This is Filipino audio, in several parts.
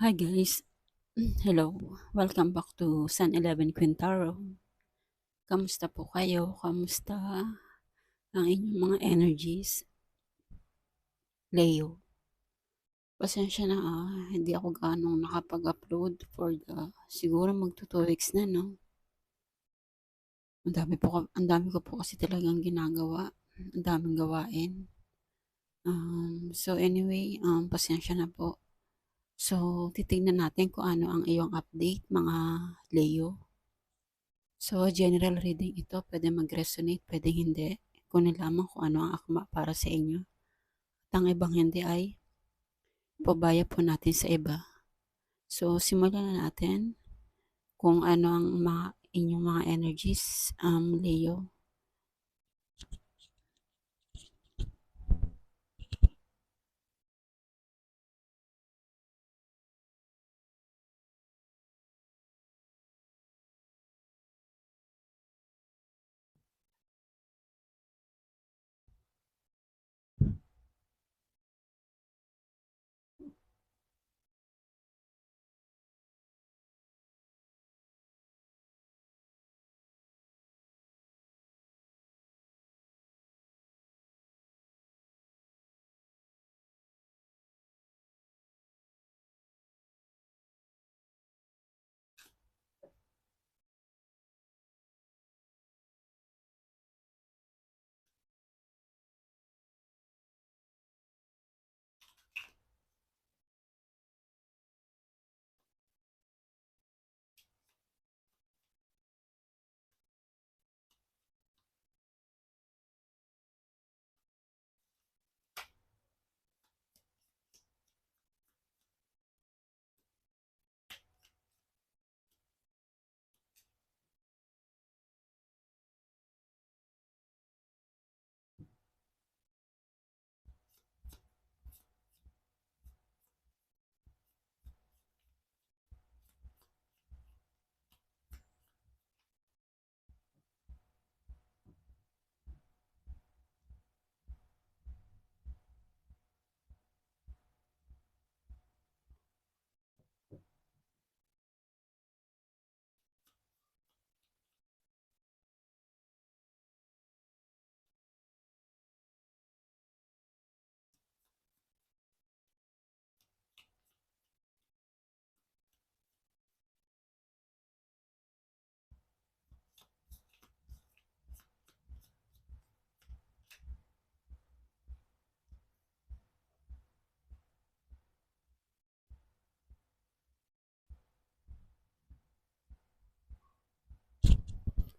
Hi guys, hello. Welcome back to Sun 11 Quintaro. Kamusta po kayo? Kamusta ang inyong mga energies? Leo, pasensya na hindi ako ganong nakapag-upload for siguro magto 2 weeks na, no? Ang dami ko po kasi talagang ginagawa. Ang daming gawain. So anyway, pasensya na po. So, titignan natin kung ano ang iyong update, mga Leo. So, general reading ito, pwede mag-resonate, pwede hindi. Kunin lamang kung ano ang akma para sa inyo. At ang ibang hindi ay pabaya po natin sa iba. So, simulan na natin kung ano ang inyong mga energies, Leo.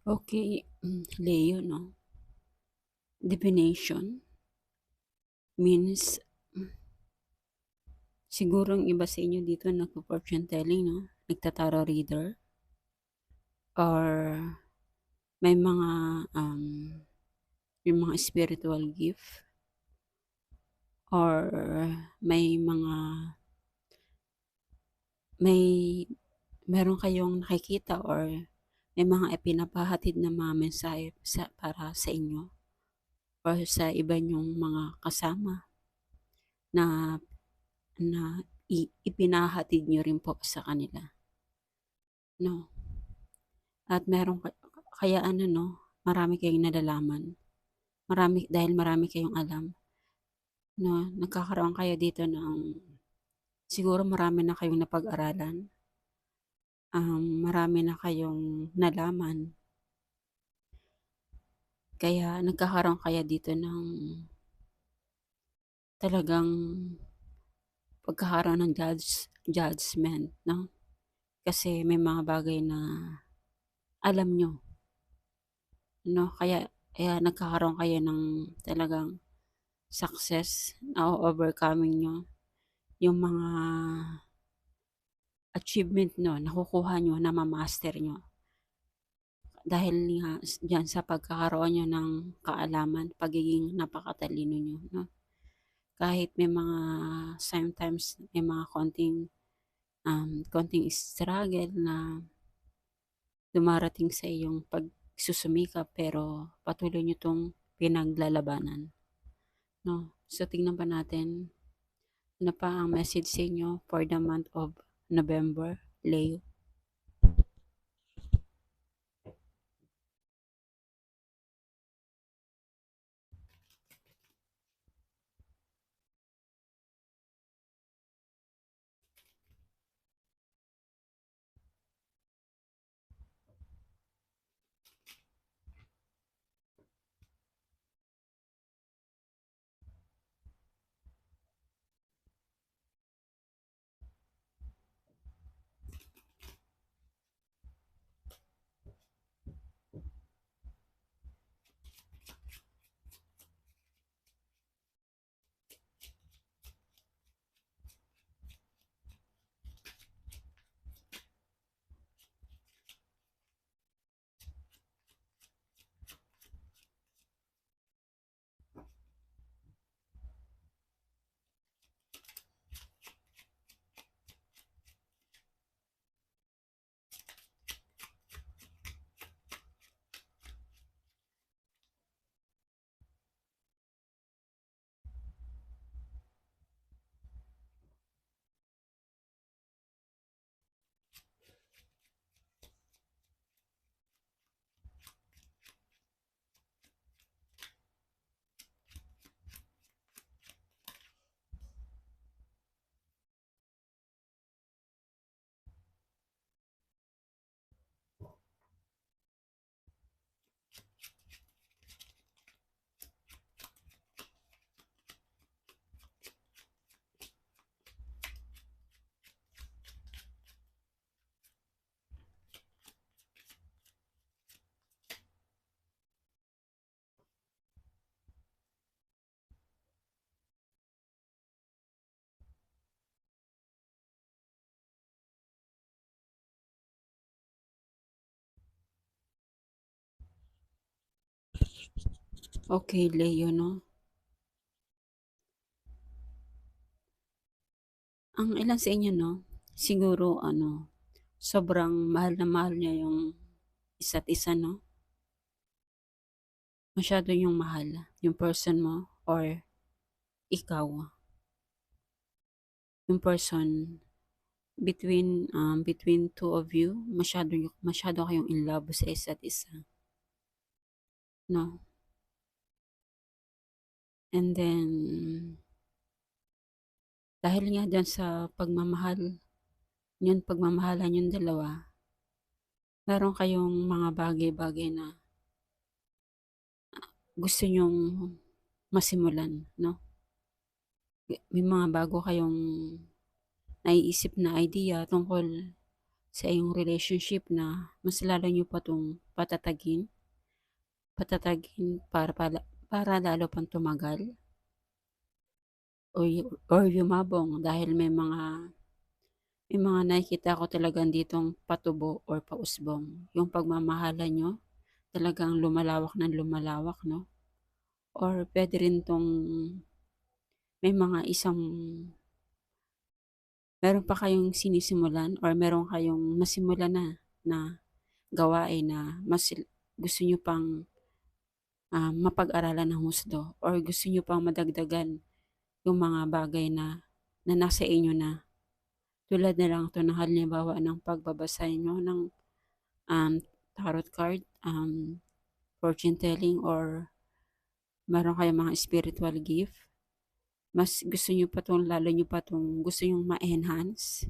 Okay, Leo, no? Divination means siguro ang iba sa inyo dito nagpo-fortune telling, no? Nagtataro reader or may mga um, may mga spiritual gift or may mga may meron kayong nakikita or may mga ipinapahatid na mga mensahe para sa inyo or sa iba niyong mga kasama na ipinahatid niyo rin po sa kanila, no? At meron kaya ano, no, marami kayong nalalaman. Marami kayong alam, no? Nagkakaroon kayo dito ng siguro marami na kayong napag-aralan, marami na kayong nalaman. Kaya nagkakaroon kaya dito ng talagang pagkakaroon ng judgment, no? Kasi may mga bagay na alam nyo, no? Kaya nagkakaroon kayo ng talagang success na overcoming nyo yung mga achievement no, nakukuha nyo, na ma-master nyo. Dahil nga dyan sa pagkakaroon nyo ng kaalaman, pagiging napakatalino nyo, no? Kahit may mga sometimes may mga konting struggle na dumarating sa iyong pagsusumikap pero patuloy nyo itong pinaglalabanan, no? So tingnan pa natin Ano pa ang message sa inyo for the month of November, Leo? Okay, Leo, no? Ang ilan sa inyo, no? Siguro, sobrang mahal na mahal niya yung isa't isa, no? Masyado yung mahal, yung person mo, or ikaw, yung person, between two of you, masyado kayong in love sa isa't isa, no? And then, dahil nga dyan sa pagmamahalan yung dalawa, meron kayong mga bagay-bagay na gusto nyong masimulan, no? May mga bago kayong naiisip na idea tungkol sa iyong relationship na mas lalo nyo pa itong patatagin para lalo pang tumagal or yumabong dahil may mga nakikita ko talagang ditong patubo or pausbong. Yung pagmamahalan nyo talagang lumalawak ng lumalawak, no? Or pwede rin tong may mga meron pa kayong sinisimulan or meron kayong nasimulan na gawain na mas gusto nyo pang mapag-aralan ng husto or gusto nyo pang madagdagan yung mga bagay na nasa inyo na. Tulad na lang ito ng halimbawa ng pagbabasa nyo ng um, tarot card, fortune telling, or meron kayong mga spiritual gift. Mas gusto nyo pa itong, lalo nyo pa itong gusto nyo ma-enhance.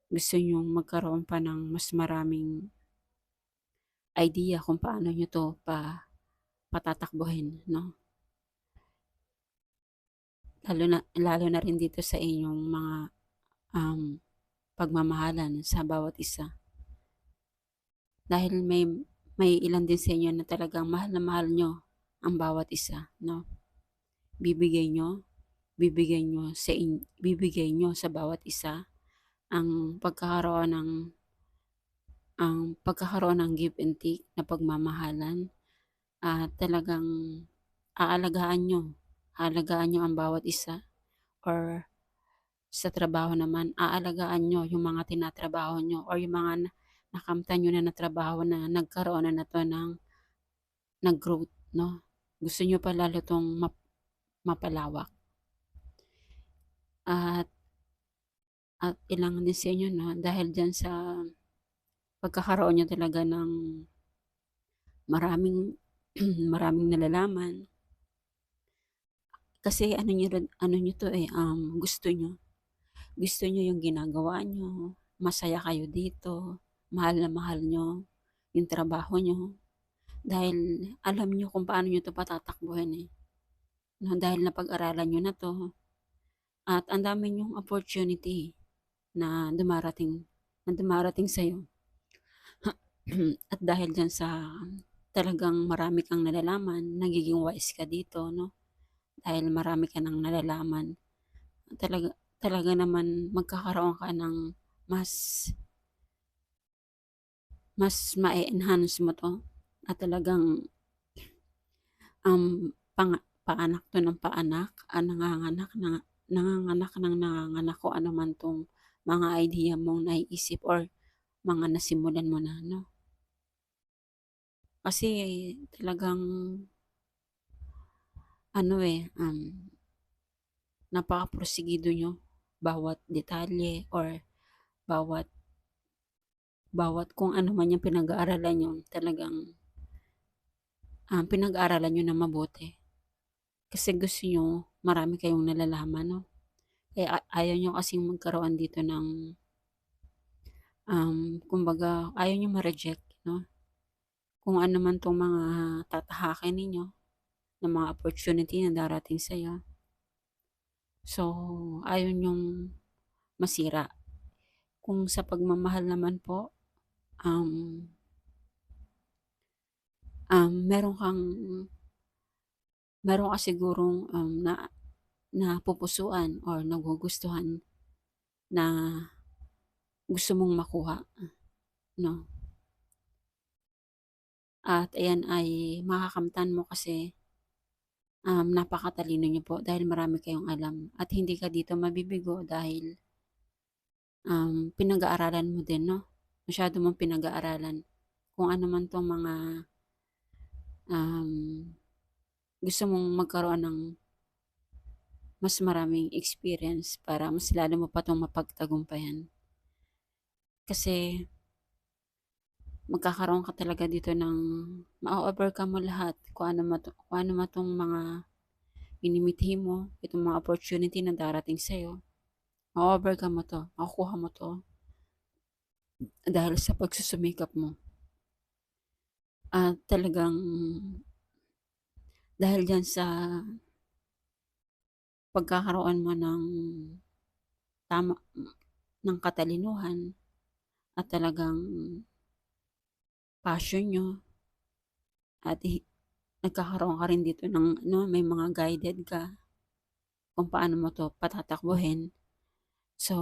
Gusto nyo magkaroon pa ng mas maraming idea kung paano nyo to patatakbuhin, no? Lalo na rin dito sa inyong mga um, pagmamahalan sa bawat isa. Dahil may ilan din sa inyo na talagang mahal na mahal nyo ang bawat isa, no? Bibigay nyo, bibigay nyo sa bawat isa ang pagkakaroon ng give and take na pagmamahalan at talagang aalagaan nyo, ang bawat isa, or sa trabaho naman, aalagaan nyo yung mga tinatrabaho nyo or yung mga nakamtan nyo na trabaho na nagkaroon na to ng nag-growth, no? Gusto nyo pa lalo tong mapalawak. at ilang din sa inyo 'no, dahil diyan sa pagkakaroon niyo talaga ng maraming maraming nalalaman. Kasi ano niyo 'to, eh, gusto niyo yung ginagawa niyo, masaya kayo dito, mahal niyo yung trabaho niyo, dahil alam niyo kung paano niyo 'to patatakbuhin, eh, 'no, dahil napag-aralan niyo na 'to at ang dami niyong opportunity na dumarating sa'yo. At dahil diyan sa talagang marami kang nalalaman, nagiging wise ka dito 'no, dahil marami ka ng nalalaman. Talaga talaga naman magkakaroon ka ng mas mas ma-e-enhance mo 'to at talagang, paanak 'to ng paanak, nanganganak ng nanganganak kung ano man 'tong mga idea mong naiisip or mga nasimulan mo na 'no. Kasi talagang ano, eh, napakaprosigido niyo, bawat detalye or bawat bawat kung ano man yung pinag-aaralan niyo talagang, pinag-aaralan niyo ng mabuti. Kasi gusto niyo marami kayong nalalaman 'no. Eh, ayaw niyo kasing magkaroon dito ng, kumbaga ayaw niyo ma-reject 'no, kung ano man 'tong mga tatahakin ninyo na mga opportunity na darating sa'yo. So, ayaw niyong masira. Kung sa pagmamahal naman po, um, meron ka sigurong, napupusuan or nagugustuhan na gusto mong makuha 'no. At ayan ay makakamtan mo kasi, napakatalino niyo po dahil marami kayong alam at hindi ka dito mabibigo dahil, pinag-aaralan mo din 'no, masyado mong pinag-aaralan kung ano man 'tong mga, um, gusto mong magkaroon ng mas maraming experience para mas lalo mo pa 'tong mapagtagumpayan. Kasi magkakaroon ka talaga dito ng ma-o-overcome mo lahat kung ano man 'tong mga minimithi mo, itong mga opportunity na darating sa'yo, ma-o-overcome mo 'to, makukuha mo 'to dahil sa pagsusumikap mo. At talagang dahil diyan sa pagkakaroon mo ng tama ng katalinuhan at talagang passion niyo at nagkakaroon ka rin dito ng ano, may mga guided ka kung paano mo 'to patatakbuhin. So,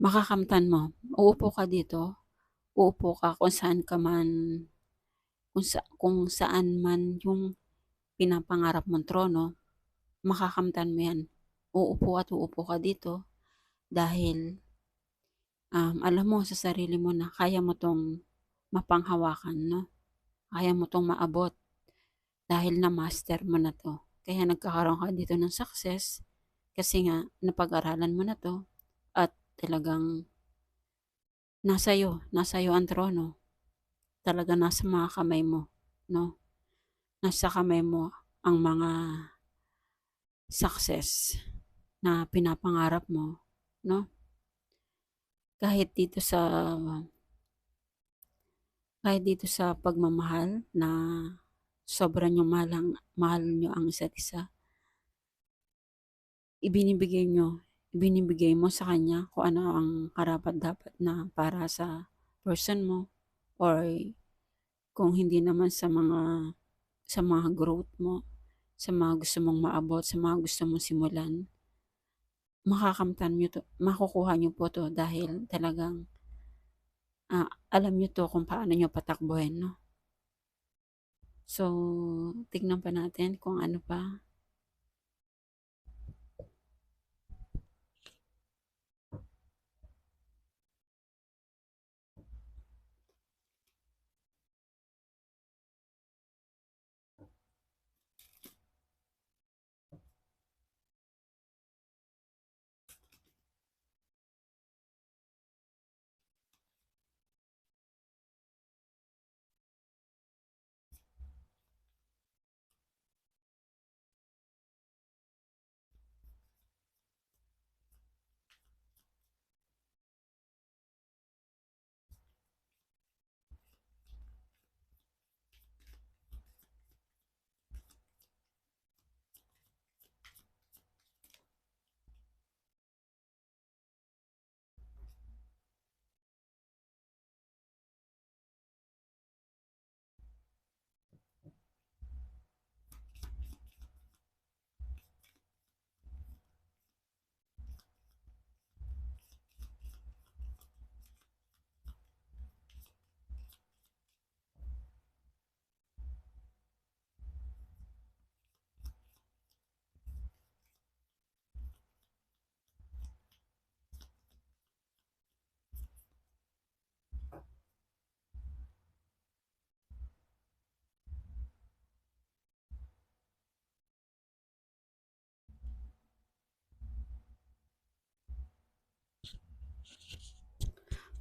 makakamtan mo. Uupo ka dito, uupo ka kung saan man yung pinapangarap mong trono, makakamtan mo 'yan. Uupo at uupo ka dito dahil, alam mo sa sarili mo na kaya mo 'tong mapanghawakan 'no, kaya mo 'tong maabot dahil na-master mo na 'to. Kaya nagkakaroon ka dito ng success kasi nga napag-aralan mo na 'to at talagang nasa 'yo ang trono. Talagang nasa mga kamay mo 'no, nasa kamay mo ang mga success na pinapangarap mo 'no. Kahit dito sa kahit dito sa pagmamahal na sobra niyong mahal niyo ang isa't isa, ibinibigay niyo ibinibigay mo sa kanya kung ano ang karapat-dapat na para sa person mo or kung hindi naman sa mga growth mo, sa mga gusto mong maabot, sa mga gusto mong simulan, makukuha niyo po 'to dahil talagang, alam niyo 'to kung paano niyo patakbuhin 'no. So, tignan pa natin kung ano pa.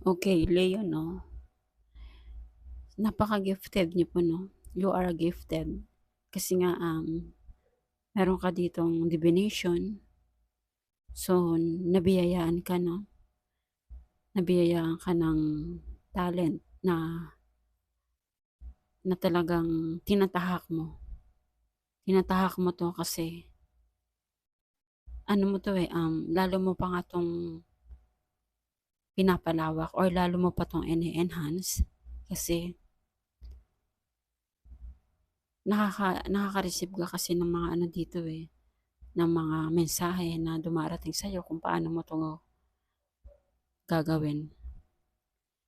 Okay, Leo 'no, napaka-gifted niyo po 'no, you are gifted. Kasi nga, meron ka ditong divination, so nabiyayaan ka 'no, nabiyayaan ka ng talent na na talagang tinatahak mo. Tinatahak mo 'to kasi ano mo 'to, lalo mo pa nga 'tong pinapalawak or lalo mo pa 'tong ene-enhance kasi nakaka-receive ka kasi ng mga ano dito, ng mga mensahe na dumarating sa'yo kung paano mo 'to gagawin.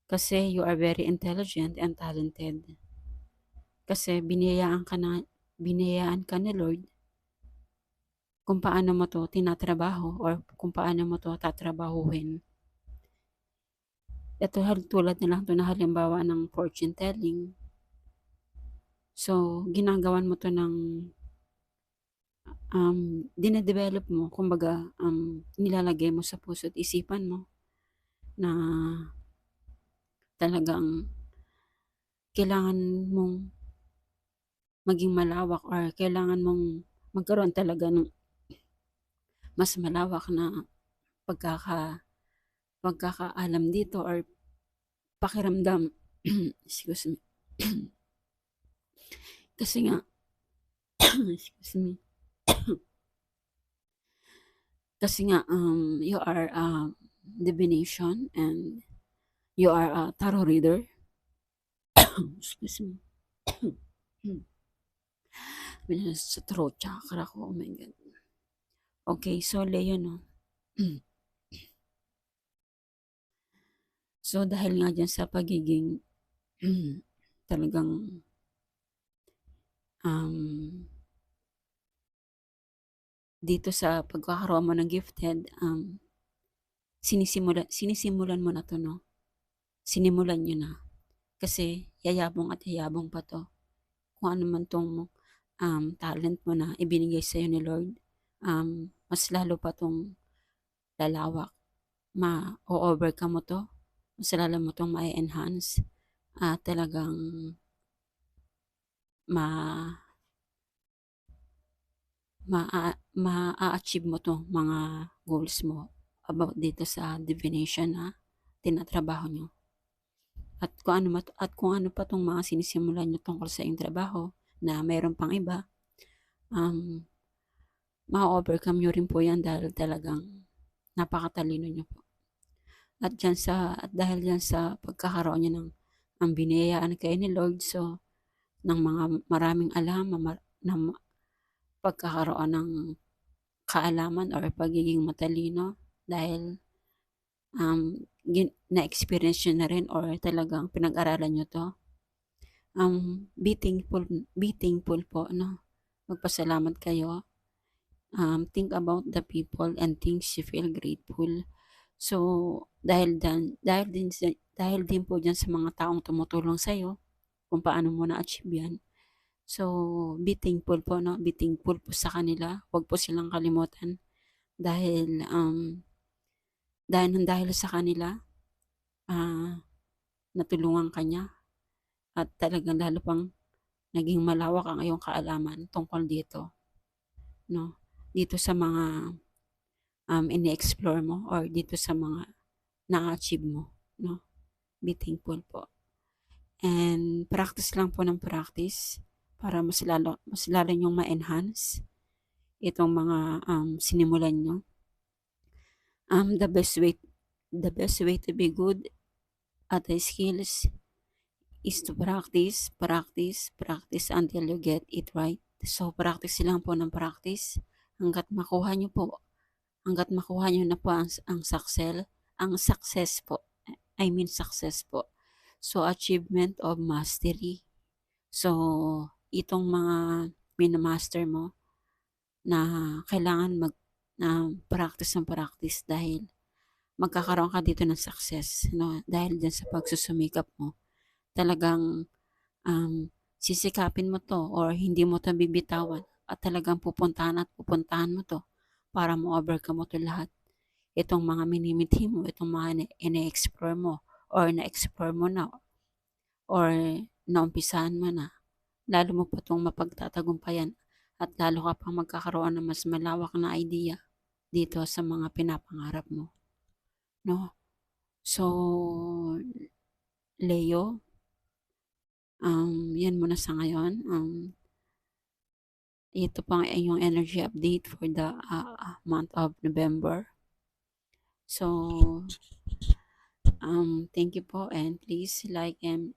Kasi you are very intelligent and talented. Kasi biniyayaan ka ni Lord kung paano mo 'to tinatrabaho or kung paano mo 'to tatrabahuhin. Ito tulad na lang 'to na halimbawa ng fortune telling. So, ginagawan mo 'to ng, dine-develop mo kumbaga, nilalagay mo sa puso't isipan mo na talagang kailangan mong maging malawak or kailangan mong magkaroon talaga ng mas malawak na pagkakaalam dito or pakiramdam. Excuse me. Kasi nga excuse me. Kasi nga, you are a divination and you are a tarot reader. Excuse me. Sa throat chakra ko, oh my God. Okay, so Leo 'no. So, dahil nga diyan sa pagiging talagang, dito sa pagkakaroon mo ng gifted, sinisimulan mo na 'to 'no, sinimulan niyo na. Kasi yayabong at yayabong pa 'to. Kung ano man 'tong, talent mo na ibinigay sa'yo ni Lord, mas lalo pa 'tong lalawak. Ma-o-overcome mo 'to, mas lalo mo 'tong ma-e-enhance at talagang ma maa-achieve mo 'tong mga goals mo about dito sa divination na tinatrabaho niyo. At kung ano pa 'tong mga sinisimulan niyo tungkol sa iyong trabaho na meron pang iba, um, ma-o-overcome niyo rin po 'yan dahil talagang napakatalino niyo po. At dahil diyan sa pagkakaroon niyo ng biniyayaan kayo ni Lord, so ng mga maraming alam na pagkakaroon ng kaalaman or pagiging matalino dahil, na-experience niyo na rin or talagang pinag-aralan niyo 'to. Be thankful po 'no, magpasalamat kayo. Think about the people and things you feel grateful. So, dahil din po diyan sa mga taong tumutulong sa'yo kung paano mo na-achieve 'yan. So, be thankful po 'no, be thankful po sa kanila, 'wag po silang kalimutan dahil, dahil sa kanila, natulungan ka niya at talagang lalo pang naging malawak ang iyong kaalaman tungkol dito 'no, dito sa mga, ini-explore mo or dito sa mga na-achieve mo 'no, be thankful po. And practice lang po ng practice para mas lalo niyong ma-enhance itong mga, sinimulan niyo. The best way to be good at the skills is to practice, practice, practice until you get it right. So, practice lang po ng practice hangga't makuha niyo na po ang success po. I mean success po. So, achievement of mastery. So, itong mga mina-master mo na kailangan practice ng practice dahil magkakaroon ka dito ng success 'no, dahil diyan sa pagsusumikap mo. Talagang, sisikapin mo 'to or hindi mo 'to bibitawan at talagang pupuntahan mo 'to para ma-overcome mo 'to lahat. Itong mga minimithi mo, itong mga ine-explore mo or na-explore mo na or naumpisahan mo na, lalo mo pa 'tong mapagtatagumpayan at lalo ka pang magkakaroon ng mas malawak na idea dito sa mga pinapangarap mo, 'no? So, Leo, 'yan muna sa ngayon, ito po ang iyong energy update for the, month of November. So, thank you po and please like and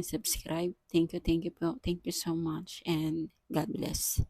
subscribe. Thank you po. Thank you so much and God bless.